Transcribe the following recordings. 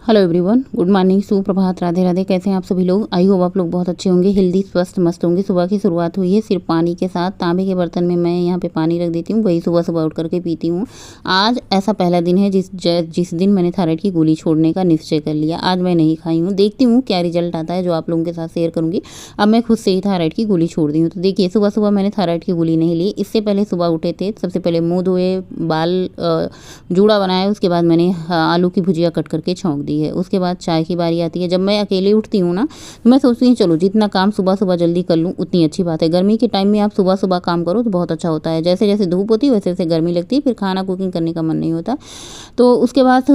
Hello everyone, good morning, सुप्रभात, राधे राधे। कैसे हैं आप सभी लोग? आई होप आप लोग बहुत अच्छे होंगे, हेल्दी, स्वस्थ, मस्त होंगे। सुबह की शुरुआत हुई है सिर्फ पानी के साथ। तांबे के बर्तन में मैं यहाँ पे पानी रख देती हूँ, वही सुबह सुबह उठ करके पीती हूँ। आज ऐसा पहला दिन है जिस दिन मैंने थायराइड की गोली छोड़ने का निश्चय कर लिया। आज मैं नहीं खाई हूँ, देखती हूँ क्या रिजल्ट आता है, जो आप लोगों के साथ शेयर करूँगी। अब मैं खुद से ही थायराइड की गोली छोड़ दी हूँ। तो देखिए, सुबह सुबह मैंने थायराइड की गोली नहीं ली। इससे पहले सुबह उठे थे, सबसे पहले मुँह धोए, बाल जूड़ा बनाया, उसके बाद मैंने आलू की भुजिया कट करके छौंक दी है। उसके बाद चाय की बारी आती है। जब मैं अकेले उठती हूँ ना, तो मैं सोचती हूँ चलो जितना काम सुबह सुबह जल्दी कर लूँ उतनी अच्छी बात है। गर्मी के टाइम में आप सुबह सुबह काम करो तो बहुत अच्छा होता है। जैसे जैसे धूप होती है वैसे वैसे गर्मी लगती है, फिर खाना कुकिंग करने का मन नहीं होता। तो उसके बाद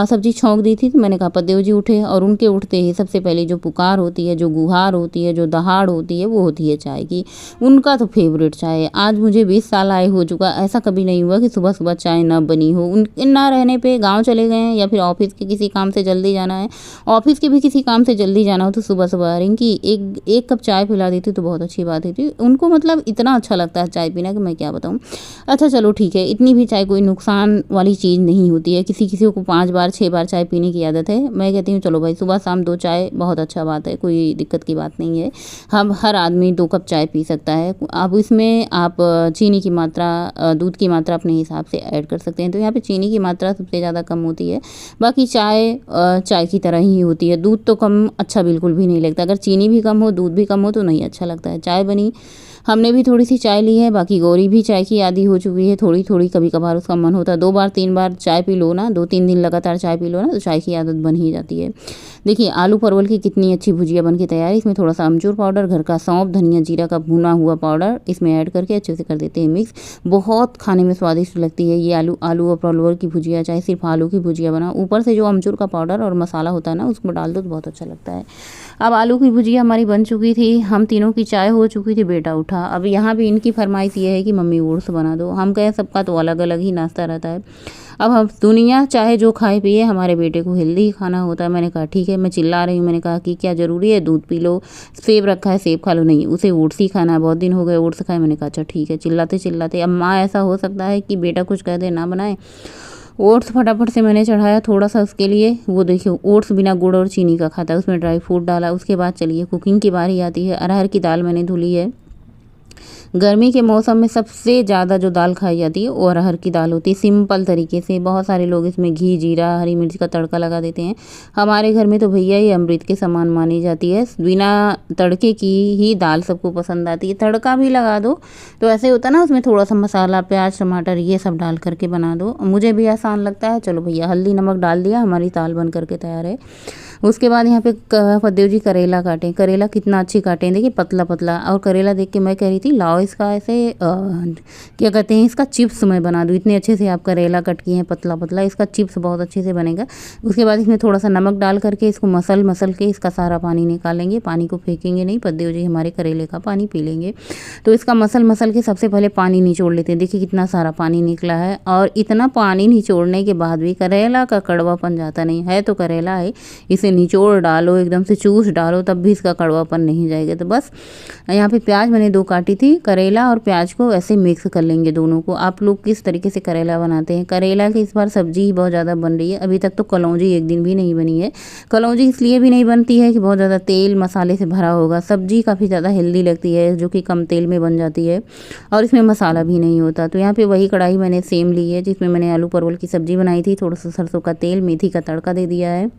सब्जी छौंक दी थी। तो मैंने कहा पतिदेव जी उठे, और उनके उठते ही सबसे पहले जो पुकार होती है, जो गुहार होती है, जो दहाड़ होती है, वो होती है चाय की। उनका तो फेवरेट चाय है। आज मुझे 20 साल आए हो चुका, ऐसा कभी नहीं हुआ कि सुबह सुबह चाय ना बनी हो। उन ना रहने पे गाँव चले गए हैं या फिर ऑफिस के किसी काम से जल्दी जाना है, ऑफिस के भी किसी काम से जल्दी जाना हो, तो सुबह सुबह रिंकी एक कप चाय पिला देती तो बहुत अच्छी बात होती। उनको मतलब इतना अच्छा लगता है चाय पीना कि मैं क्या बताऊँ। अच्छा चलो ठीक है, इतनी भी चाय कोई नुकसान वाली चीज़ नहीं होती है। किसी किसी को 5 बार 6 बार चाय पीने की आदत है। मैं कहती हूँ चलो भाई, सुबह शाम 2 चाय बहुत अच्छा बात है, कोई दिक्कत की बात नहीं है। हम हर आदमी 2 कप चाय पी सकता है। अब इसमें आप चीनी की मात्रा, दूध की मात्रा अपने हिसाब से ऐड कर सकते हैं। तो यहाँ पे चीनी की मात्रा सबसे ज़्यादा कम होती है। बाकी चाय की तरह ही होती है। दूध तो कम अच्छा बिल्कुल भी नहीं लगता। अगर चीनी भी कम हो, दूध भी कम हो, तो नहीं अच्छा लगता है। चाय बनी, हमने भी थोड़ी सी चाय ली है। बाकी गौरी भी चाय की आदी हो चुकी है। थोड़ी थोड़ी कभी कभार उसका मन होता है। 2 बार 3 बार चाय पी लो ना, 2-3 दिन लगातार चाय पी लो ना, तो चाय की आदत बन ही जाती है। देखिए आलू परवल की कितनी अच्छी भुजिया बन के तैयार है। इसमें थोड़ा सा अमचूर पाउडर, घर का सौंफ, धनिया, जीरा का भुना हुआ पाउडर इसमें ऐड करके अच्छे से कर देते हैं मिक्स। बहुत खाने में स्वादिष्ट लगती है ये आलू और परवल की भुजिया। चाहे सिर्फ आलू की भुजिया बना, ऊपर से जो अमचूर का पाउडर और मसाला होता है ना, उसको डाल दो तो बहुत अच्छा लगता है। अब आलू की भुजिया हमारी बन चुकी थी, हम तीनों की चाय हो चुकी थी, बेटा उठा। अब यहाँ भी इनकी फरमाइश ये है कि मम्मी ओट्स बना दो। हम कहें सबका तो अलग अलग ही नाश्ता रहता है। अब हम दुनिया चाहे जो खाए पिए, हमारे बेटे को हेल्दी ही खाना होता है। मैंने कहा ठीक है, मैं चिल्ला रही हूँ। मैंने कहा कि क्या ज़रूरी है दूध पी लो, सेब रखा है सेब खा लो। नहीं, उसे ओट्स ही खाना है, बहुत दिन हो गए ओट्स खाए। मैंने कहा अच्छा ठीक है। चिल्लाते चिल्लाते अब माँ, ऐसा हो सकता है कि बेटा कुछ कह दे ना बनाए। ओट्स फटाफट से मैंने चढ़ाया थोड़ा सा उसके लिए। वो देखिए ओट्स बिना गुड़ और चीनी का खाता है, उसमें ड्राई फ्रूट डाला। उसके बाद चलिए कुकिंग की बारी आती है। अरहर की दाल मैंने धुली है। गर्मी के मौसम में सबसे ज़्यादा जो दाल खाई जाती है वो अरहर की दाल होती है, सिंपल तरीके से। बहुत सारे लोग इसमें घी, जीरा, हरी मिर्च का तड़का लगा देते हैं। हमारे घर में तो भैया ये अमृत के समान मानी जाती है। बिना तड़के की ही दाल सबको पसंद आती है। तड़का भी लगा दो तो ऐसे होता है ना, उसमें थोड़ा सा मसाला, प्याज, टमाटर ये सब डाल करके बना दो। मुझे भी आसान लगता है। चलो भैया, हल्दी नमक डाल दिया, हमारी दाल बन करके तैयार है। उसके बाद यहाँ पे पतिदेव जी करेला काटें। करेला कितना अच्छी काटे हैं, देखिए पतला पतला। और करेला देख के मैं कह रही थी लाओ इसका ऐसे क्या कहते हैं, इसका चिप्स मैं बना दूँ। इतने अच्छे से आप करेला कट किए हैं पतला पतला, इसका चिप्स बहुत अच्छे से बनेगा। उसके बाद इसमें थोड़ा सा नमक डाल करके इसको मसल के इसका सारा पानी निकालेंगे। पानी को फेंकेंगे नहीं, पतिदेव जी हमारे करेले का पानी पी लेंगे। तो इसका मसल के सबसे पहले पानी निचोड़ लेते हैं। देखिए कितना सारा पानी निकला है। और इतना पानी निचोड़ने के बाद भी करेला का कड़वापन जाता नहीं है। तो करेला है, इसे निचोड़ डालो, एकदम से चूस डालो, तब भी इसका कड़वापन नहीं जाएगा। तो बस यहाँ पे प्याज मैंने 2 काटी थी। करेला और प्याज को ऐसे मिक्स कर लेंगे दोनों को। आप लोग किस तरीके से करेला बनाते हैं? करेला की इस बार सब्जी ही बहुत ज़्यादा बन रही है। अभी तक तो कलौंजी एक दिन भी नहीं बनी है। कलौंजी इसलिए भी नहीं बनती है कि बहुत ज़्यादा तेल मसाले से भरा होगा। सब्जी काफ़ी ज़्यादा हेल्दी लगती है, जो कि कम तेल में बन जाती है और इसमें मसाला भी नहीं होता। तो यहाँ पे वही कढ़ाई मैंने सेम ली है जिसमें मैंने आलू परवल की सब्जी बनाई थी। थोड़ा सा सरसों का तेल, मेथी का तड़का दे दिया है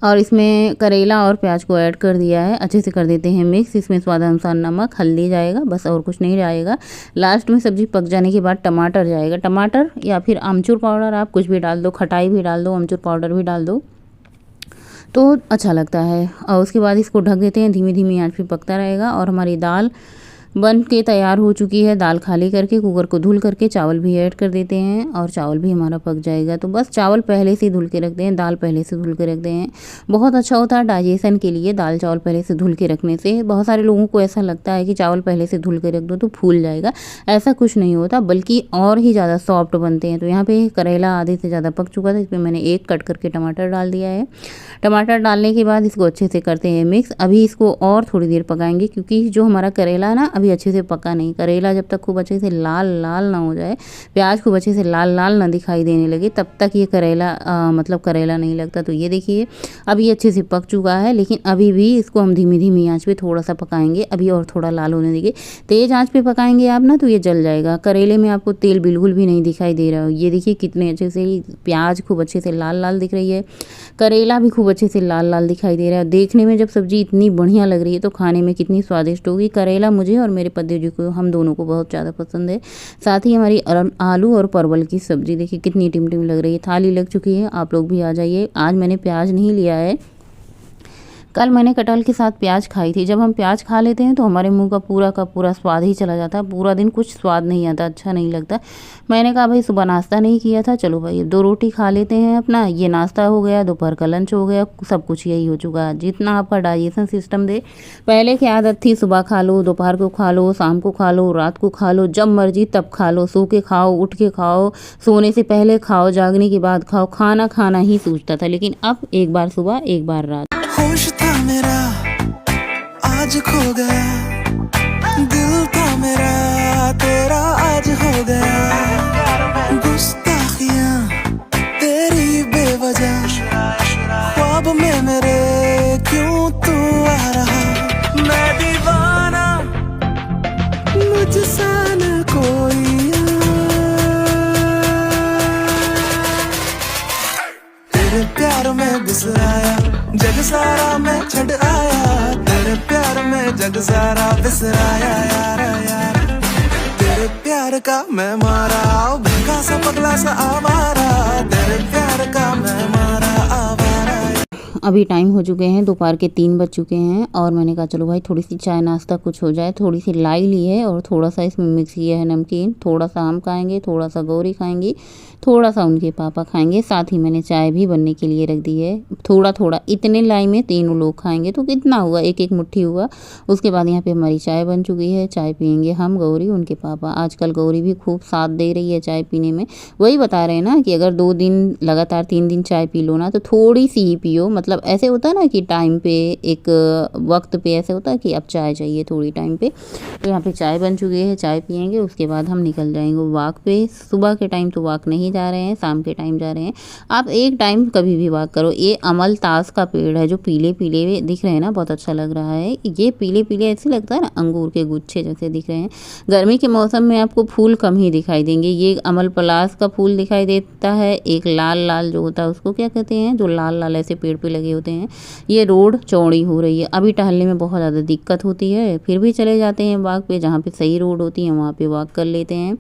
और इसमें करेला और प्याज को ऐड कर दिया है। अच्छे से कर देते हैं मिक्स। इसमें स्वाद अनुसार नमक, हल्दी जाएगा, बस और कुछ नहीं जाएगा। लास्ट में सब्जी पक जाने के बाद टमाटर जाएगा। टमाटर या फिर आमचूर पाउडर आप कुछ भी डाल दो, खटाई भी डाल दो, आमचूर पाउडर भी डाल दो तो अच्छा लगता है। और उसके बाद इसको ढक देते हैं, धीमी धीमी आंच पे पकता रहेगा। और हमारी दाल बन के तैयार हो चुकी है। दाल खाली करके कुकर को धुल करके चावल भी ऐड कर देते हैं और चावल भी हमारा पक जाएगा। तो बस चावल पहले से धुल के रखते हैं, दाल पहले से धुल के रखते हैं। बहुत अच्छा होता है डाइजेशन के लिए दाल चावल पहले से धुल के रखने से। बहुत सारे लोगों को ऐसा लगता है कि चावल पहले से धुल के रख दो तो फूल जाएगा। ऐसा कुछ नहीं होता, बल्कि और ही ज़्यादा सॉफ्ट बनते हैं। तो यहाँ पे करेला आधे से ज़्यादा पक चुका था, इसमें मैंने 1 कट करके टमाटर डाल दिया है। टमाटर डालने के बाद इसको अच्छे से करते हैं मिक्स। अभी इसको और थोड़ी देर पकाएंगे, क्योंकि जो हमारा करेला है ना, अभी अच्छे से पका नहीं। करेला जब तक खूब अच्छे से लाल लाल ना हो जाए, प्याज खूब अच्छे से लाल लाल ना दिखाई देने लगे, तब तक ये करेला मतलब करेला नहीं लगता। तो ये देखिए अभी अच्छे से पक चुका है, लेकिन अभी भी इसको हम धीमी धीमी आंच पे थोड़ा सा पकाएंगे। अभी और थोड़ा लाल होने देंगे। तेज़ आंच पे पकाएंगे आप ना तो ये जल जाएगा। करेले में आपको तेल बिल्कुल भी नहीं दिखाई दे रहा हो। ये देखिए कितने अच्छे से प्याज खूब अच्छे से लाल लाल दिख रही है, करेला भी खूब अच्छे से लाल लाल दिखाई दे रहा है। देखने में जब सब्जी इतनी बढ़िया लग रही है तो खाने में कितनी स्वादिष्ट होगी। करेला मुझे और मेरे पति जी को, हम दोनों को बहुत ज़्यादा पसंद है। साथ ही हमारी आलू और परवल की सब्जी देखिए कितनी टिमटिम लग रही है। थाली लग चुकी है, आप लोग भी आ जाइए। आज मैंने प्याज नहीं लिया है, कल मैंने कटहल के साथ प्याज खाई थी। जब हम प्याज खा लेते हैं तो हमारे मुंह का पूरा स्वाद ही चला जाता है। पूरा दिन कुछ स्वाद नहीं आता, अच्छा नहीं लगता। मैंने कहा भाई सुबह नाश्ता नहीं किया था, चलो भाई 2 रोटी खा लेते हैं अपना। ये नाश्ता हो गया, दोपहर का लंच हो गया, सब कुछ यही हो चुका है। जितना आपका डाइजेशन सिस्टम दे। पहले की आदत थी सुबह खा लो, दोपहर को खा लो, शाम को खा लो, रात को खा लो, जब मर्जी तब खा लो। सो के खाओ, उठ के खाओ, सोने से पहले खाओ, जागने के बाद खाओ। खाना खाना ही सूझता था, लेकिन अब एक बार सुबह एक बार रात। होश था मेरा आज खो गया, दिल था मेरा तेरा आज हो गया। गुस्ताखियां तेरी बेवजह, ख्वाब में मेरे क्यों तू आ रहा। मैं दीवाना मुझसा न कोई, तेरे प्यार में बिसराया जग सारा मैं छड़ आया। तेरे प्यार में जग सारा बिसराया यार यार। तेरे प्यार का मैं मारा, भूखा सा पगला सा आवारा। तेरे प्यार का मैं मारा आवारा। अभी टाइम हो चुके हैं, दोपहर के 3 बज चुके हैं और मैंने कहा चलो भाई थोड़ी सी चाय नाश्ता कुछ हो जाए। थोड़ी सी लाई ली है और थोड़ा सा इसमें मिक्स किया है नमकीन। थोड़ा सा हम खाएंगे, थोड़ा सा गौरी खाएंगी, थोड़ा सा उनके पापा खाएंगे। साथ ही मैंने चाय भी बनने के लिए रख दी है। थोड़ा थोड़ा इतने लाई में तीनों लोग खाएंगे तो कितना हुआ, एक एक मुट्ठी हुआ। उसके बाद यहाँ पे हमारी चाय बन चुकी है। चाय पियेंगे हम, गौरी, उनके पापा। आजकल गौरी भी खूब साथ दे रही है चाय पीने में। वही बता रहे हैं ना कि अगर 2 दिन लगातार 3 दिन चाय पी लो ना तो थोड़ी सी ही पियो। मतलब ऐसे होता है ना कि टाइम पे, एक वक्त पे ऐसे होता है कि अब चाय चाहिए थोड़ी टाइम पे। तो यहाँ पे चाय बन चुकी है, चाय पियेंगे, उसके बाद हम निकल जाएंगे वॉक पे। सुबह के टाइम तो वॉक नहीं जा रहे हैं, शाम के टाइम जा रहे हैं। आप एक टाइम कभी भी वॉक करो। ये अमलतास का पेड़ है जो पीले पीले दिख रहे हैं ना, बहुत अच्छा लग रहा है। ये पीले पीले ऐसे लगता है ना अंगूर के गुच्छे जैसे दिख रहे हैं। गर्मी के मौसम में आपको फूल कम ही दिखाई देंगे। ये अमल पलास का फूल दिखाई देता है। एक लाल लाल जो होता है उसको क्या कहते हैं, जो लाल लाल ऐसे पेड़ पे लगे होते हैं। ये रोड चौड़ी हो रही है। अभी टहलने में बहुत ज़्यादा दिक्कत होती है, फिर भी चले जाते हैं वॉक पे। जहाँ पे सही रोड होती है वहाँ पे वॉक कर लेते हैं।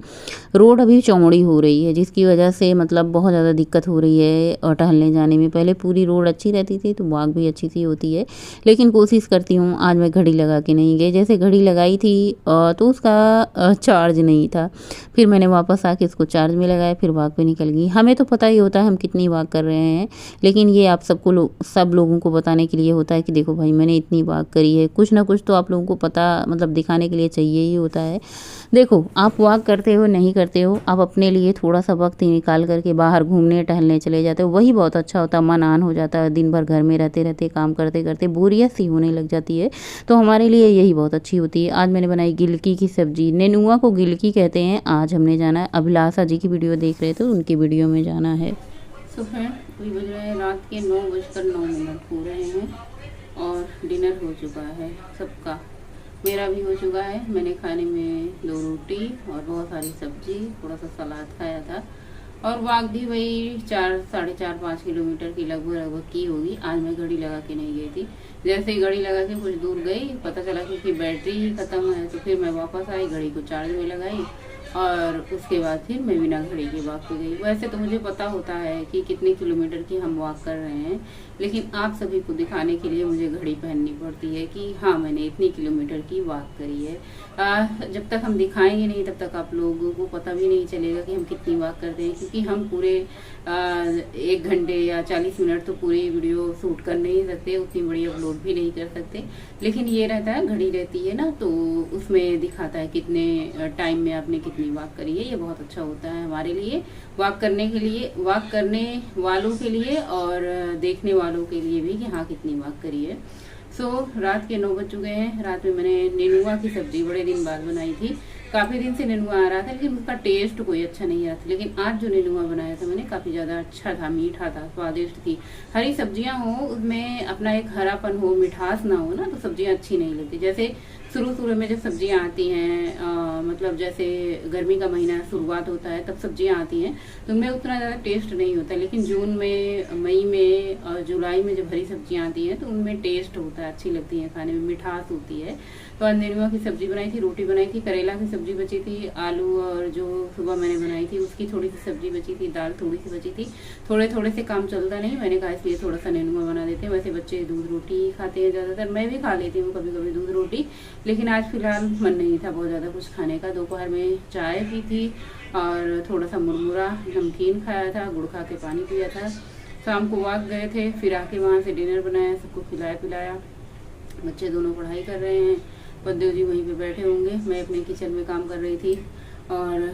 रोड अभी चौड़ी हो रही है जिसकी वजह से मतलब बहुत ज़्यादा दिक्कत हो रही है और टहलने जाने में। पहले पूरी रोड अच्छी रहती थी तो वॉक भी अच्छी सी होती है। लेकिन कोशिश करती हूँ। आज मैं घड़ी लगा के नहीं गई, जैसे घड़ी लगाई थी तो उसका चार्ज नहीं था। फिर मैंने वापस आके इसको चार्ज में लगाया, फिर वॉक पे निकल गई। हमें तो पता ही होता है हम कितनी वॉक कर रहे हैं, लेकिन ये आप सबको सब लोगों को बताने के लिए होता है कि देखो भाई मैंने इतनी वॉक करी है। कुछ ना कुछ तो आप लोगों को पता मतलब दिखाने के लिए चाहिए ही होता है। देखो आप वॉक करते हो नहीं करते हो, आप अपने लिए थोड़ा सा वक्त निकाल करके बाहर घूमने टहलने चले जाते हो, वही बहुत अच्छा होता है। मन आन हो जाता है। दिन भर घर में रहते रहते काम करते करते बोरियत सी होने लग जाती है, तो हमारे लिए यही बहुत अच्छी होती है। आज मैंने बनाई गिलकी की सब्जी। नेनुआ को गिलकी कहते हैं। आज हमने जाना है, अभिलाषा जी की वीडियो देख रहे थे, उनकी वीडियो में जाना है। सो फ्रेंड अभी बज रहे हैं रात के 9:09 हो रहे हैं और डिनर हो चुका है सबका। मेरा भी हो चुका है। मैंने खाने में 2 रोटी और बहुत सारी सब्जी, थोड़ा सा सलाद खाया था और वॉक भी वही 4-4.5 किलोमीटर की लगभग की होगी। आज मैं घड़ी लगा के नहीं गई थी। जैसे ही घड़ी लगा के कुछ दूर गई, पता चला कि बैटरी ही ख़त्म है, तो फिर मैं वापस आई, घड़ी को चार्ज में लगाई और उसके बाद फिर मैं बिना घड़ी के वॉक पे गई। वैसे तो मुझे पता होता है कि कितने किलोमीटर की हम वॉक कर रहे हैं, लेकिन आप सभी को दिखाने के लिए मुझे घड़ी पहननी पड़ती है कि हाँ मैंने इतनी किलोमीटर की वॉक करी है। जब तक हम दिखाएंगे नहीं तब तक आप लोगों को पता भी नहीं चलेगा कि हम कितनी वॉक करते हैं, क्योंकि हम पूरे 1 घंटे या 40 मिनट तो पूरी वीडियो शूट कर नहीं सकते, उतनी बड़ी अपलोड भी नहीं कर सकते। लेकिन ये रहता है, घड़ी रहती है ना, तो उसमें दिखाता है कितने टाइम में आपने कितनी वॉक करी है। ये बहुत अच्छा होता है हमारे लिए, वॉक करने के लिए, वॉक करने वालों के लिए और देखने वालों के लिए भी कि हाँ कितनी वॉक करी है। रात के 9 बज चुके हैं। रात में मैंने नेनुआ की सब्जी बड़े दिन बाद बनाई थी। काफ़ी दिन से नेनुआ आ रहा था लेकिन उसका टेस्ट कोई अच्छा नहीं आ रहा था, लेकिन आज जो नेनुआ बनाया था मैंने काफ़ी ज़्यादा अच्छा था, मीठा था, स्वादिष्ट थी। हरी सब्जियां हो उसमें अपना एक हरापन हो, मिठास ना हो ना, तो सब्जियां अच्छी नहीं लगती। जैसे शुरू में जब सब्जियां आती हैं, मतलब जैसे गर्मी का महीना शुरुआत होता है तब सब्जियां आती हैं तो उनमें उतना ज़्यादा टेस्ट नहीं होता, लेकिन जून में, मई में और जुलाई में जब हरी सब्जियां आती हैं तो उनमें टेस्ट होता है, अच्छी लगती है खाने में, मिठास होती है। तो आज नेनुआ की सब्जी बनाई थी, रोटी बनाई थी, करेला की सब्जी बची थी, आलू और जो सुबह मैंने बनाई थी उसकी थोड़ी सी सब्जी बची थी, दाल थोड़ी सी बची थी। थोड़े से काम चलता नहीं, मैंने कहा इसलिए थोड़ा सा नेनुआ बना देते हैं। वैसे बच्चे दूध रोटी ही खाते हैं ज़्यादातर, मैं भी खा लेती हूँ कभी कभी दूध रोटी, लेकिन आज फिलहाल मन नहीं था बहुत ज़्यादा कुछ खाने का। दोपहर में चाय पी थी और थोड़ा सा मुरमुरा नमकीन खाया था, गुड़ खा के पानी पिया था। शाम को वॉक गए थे, फिर आके वहाँ से डिनर बनाया, सबको खिलाया पिलाया। बच्चे दोनों पढ़ाई कर रहे हैं, पद्देव जी वहीं पे बैठे होंगे, मैं अपने किचन में काम कर रही थी। और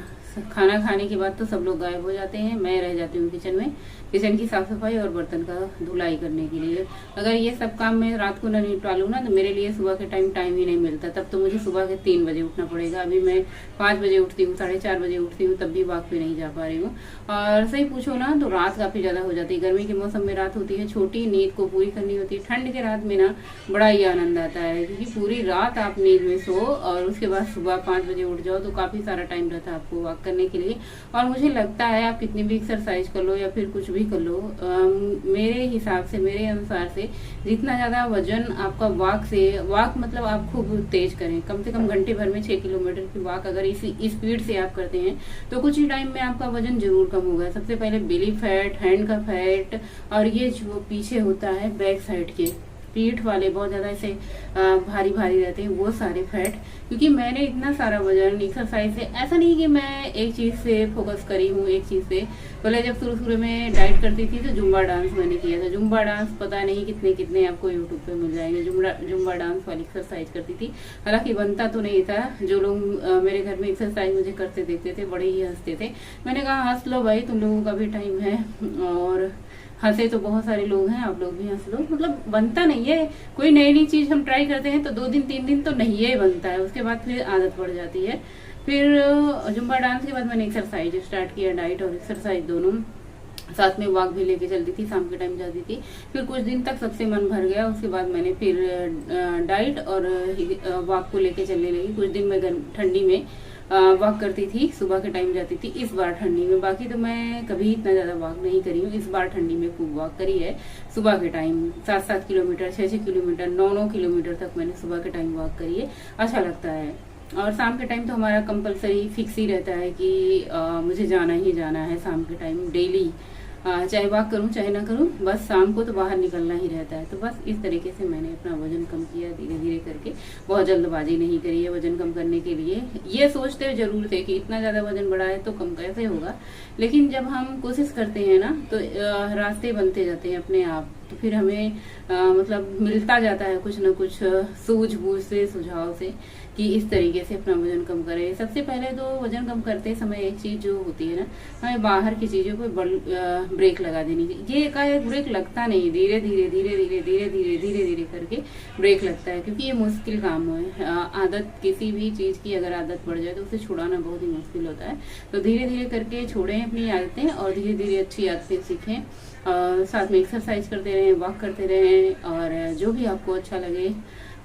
खाना खाने के बाद तो सब लोग गायब हो जाते हैं, मैं रह जाती हूँ किचन में, किचन की साफ सफाई और बर्तन का धुलाई करने के लिए। अगर ये सब काम मैं रात को न निपटा लूँ ना तो मेरे लिए सुबह के टाइम ही नहीं मिलता, तब तो मुझे सुबह के 3 बजे उठना पड़ेगा। अभी मैं 5 बजे उठती हूँ, 4:30 बजे उठती हूँ, तब भी वॉक पे नहीं जा पा रही हूँ। और सही पूछो ना तो रात काफ़ी ज़्यादा हो जाती है। गर्मी के मौसम में रात होती है छोटी, नींद को पूरी करनी होती है। ठंड के रात में ना बड़ा ही आनंद आता है क्योंकि पूरी रात आप नींद में सो और उसके बाद सुबह 5 बजे उठ जाओ तो काफ़ी सारा टाइम रहता है आपको वॉक करने के लिए। और मुझे लगता है आप कितनी भी एक्सरसाइज कर लो या फिर कुछ भी कर लो, मेरे हिसाब से, मेरे अनुसार से जितना ज़्यादा वजन आपका वॉक मतलब आप खूब तेज करें, कम से कम घंटे भर में 6 किलोमीटर की वॉक अगर इसी स्पीड से आप करते हैं तो कुछ ही टाइम में आपका वजन जरूर कम होगा। सबसे पहले बेली फैट, हैंड का फैट और ये जो पीछे होता है बैक साइड के पीठ वाले बहुत ज़्यादा ऐसे भारी भारी रहते हैं, वो सारे फैट। क्योंकि मैंने इतना सारा वजन एक्सरसाइज से, ऐसा नहीं कि मैं एक चीज़ से फोकस करी हूँ, एक चीज़ से। पहले जब शुरू में डाइट करती थी तो जुम्बा डांस मैंने किया था। जुम्बा डांस पता नहीं कितने आपको यूट्यूब पे मिल जाएंगे, जुम्बा डांस वाली एक्सरसाइज करती थी। हालांकि बनता तो नहीं था, जो लोग मेरे घर में एक्सरसाइज मुझे करते देखते थे बड़े ही हंसते थे। मैंने कहा हंस लो भाई, तुम लोगों का भी टाइम है। और हंसे तो बहुत सारे लोग हैं, आप लोग भी हंस लो। मतलब बनता नहीं है, कोई नई चीज हम ट्राई करते हैं तो 2 दिन 3 दिन तो नहीं है बनता है, उसके बाद फिर आदत पड़ जाती है। फिर जुम्बा डांस के बाद मैंने एक्सरसाइज स्टार्ट किया, डाइट और एक्सरसाइज दोनों साथ में। वॉक भी लेके चलती थी, शाम के टाइम जाती थी। फिर कुछ दिन तक सबसे मन भर गया, उसके बाद मैंने फिर डाइट और वॉक को लेके चलने लगी। कुछ दिन मैं ठंडी में वॉक करती थी, सुबह के टाइम जाती थी, इस बार ठंडी में। बाकी तो मैं कभी इतना ज़्यादा वॉक नहीं करी हूँ, इस बार ठंडी में खूब वॉक करी है। सुबह के टाइम 7-7 किलोमीटर, 6-6 किलोमीटर, 9-9 किलोमीटर तक मैंने सुबह के टाइम वॉक करी है, अच्छा लगता है। और शाम के टाइम तो हमारा कंपलसरी फिक्स ही रहता है कि मुझे जाना ही जाना है शाम के टाइम डेली, चाहे वॉक करूं चाहे ना करूं, बस शाम को तो बाहर निकलना ही रहता है। तो बस इस तरीके से मैंने अपना वजन कम किया धीरे धीरे करके, बहुत जल्दबाजी नहीं करी है वजन कम करने के लिए। ये सोचते जरूर थे कि इतना ज़्यादा वजन बढ़ा है तो कम कैसे होगा, लेकिन जब हम कोशिश करते हैं ना तो रास्ते बनते जाते हैं अपने आप। तो फिर हमें मतलब मिलता जाता है कुछ ना कुछ सूझबूझ से, सुझाव से कि इस तरीके से अपना वजन कम करें। सबसे पहले तो वजन कम करते समय एक चीज जो होती है ना, हमें बाहर की चीजों पर ब्रेक लगा देनी चाहिए। ये एकाएक ब्रेक लगता नहीं, धीरे धीरे करके ब्रेक लगता है, क्योंकि ये मुश्किल काम है। आदत, किसी भी चीज की अगर आदत पड़ जाए तो उसे छुड़ाना बहुत ही मुश्किल होता है। तो धीरे धीरे करके छोड़ें अपनी आदतें और धीरे धीरे अच्छी आदतें सीखें। साथ में एक्सरसाइज करते रहें, वॉक करते रहें और जो भी आपको अच्छा लगे।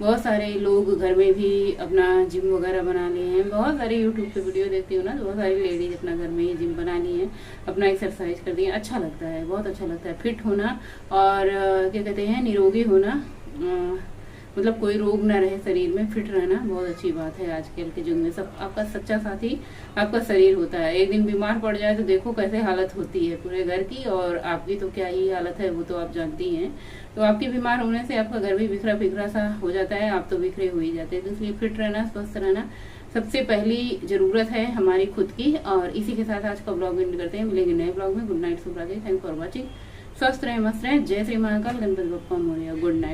बहुत सारे लोग घर में भी अपना जिम वगैरह बना लिए हैं, बहुत सारे यूट्यूब पे वीडियो देखती हूँ ना, तो बहुत सारी लेडीज अपना घर में ही जिम बना ली है, अपना एक्सरसाइज कर दी है। अच्छा लगता है, बहुत अच्छा लगता है। फिट होना और क्या कहते हैं, निरोगी होना, मतलब कोई रोग ना रहे शरीर में, फिट रहना बहुत अच्छी बात है। आजकल के युग में सब आपका सच्चा साथी आपका शरीर होता है। एक दिन बीमार पड़ जाए तो देखो कैसे हालत होती है पूरे घर की, और आपकी तो क्या ही हालत है वो तो आप जानती हैं। तो आपके बीमार होने से आपका घर भी बिखरा बिखरा सा हो जाता है, आप तो बिखरे हो ही जाते हैं। तो इसलिए फिट रहना, स्वस्थ रहना सबसे पहली जरूरत है हमारी खुद की। और इसी के साथ आज का ब्लॉग एंड करते हैं, मिलेंगे नए ब्लॉग में। गुड नाइट, शुभ रात्रि, थैंक फॉर वॉचिंग। स्वस्थ रहें, मस्त रहें। जय श्री महाकाल, गणपति बप्पा मोरया। Good night.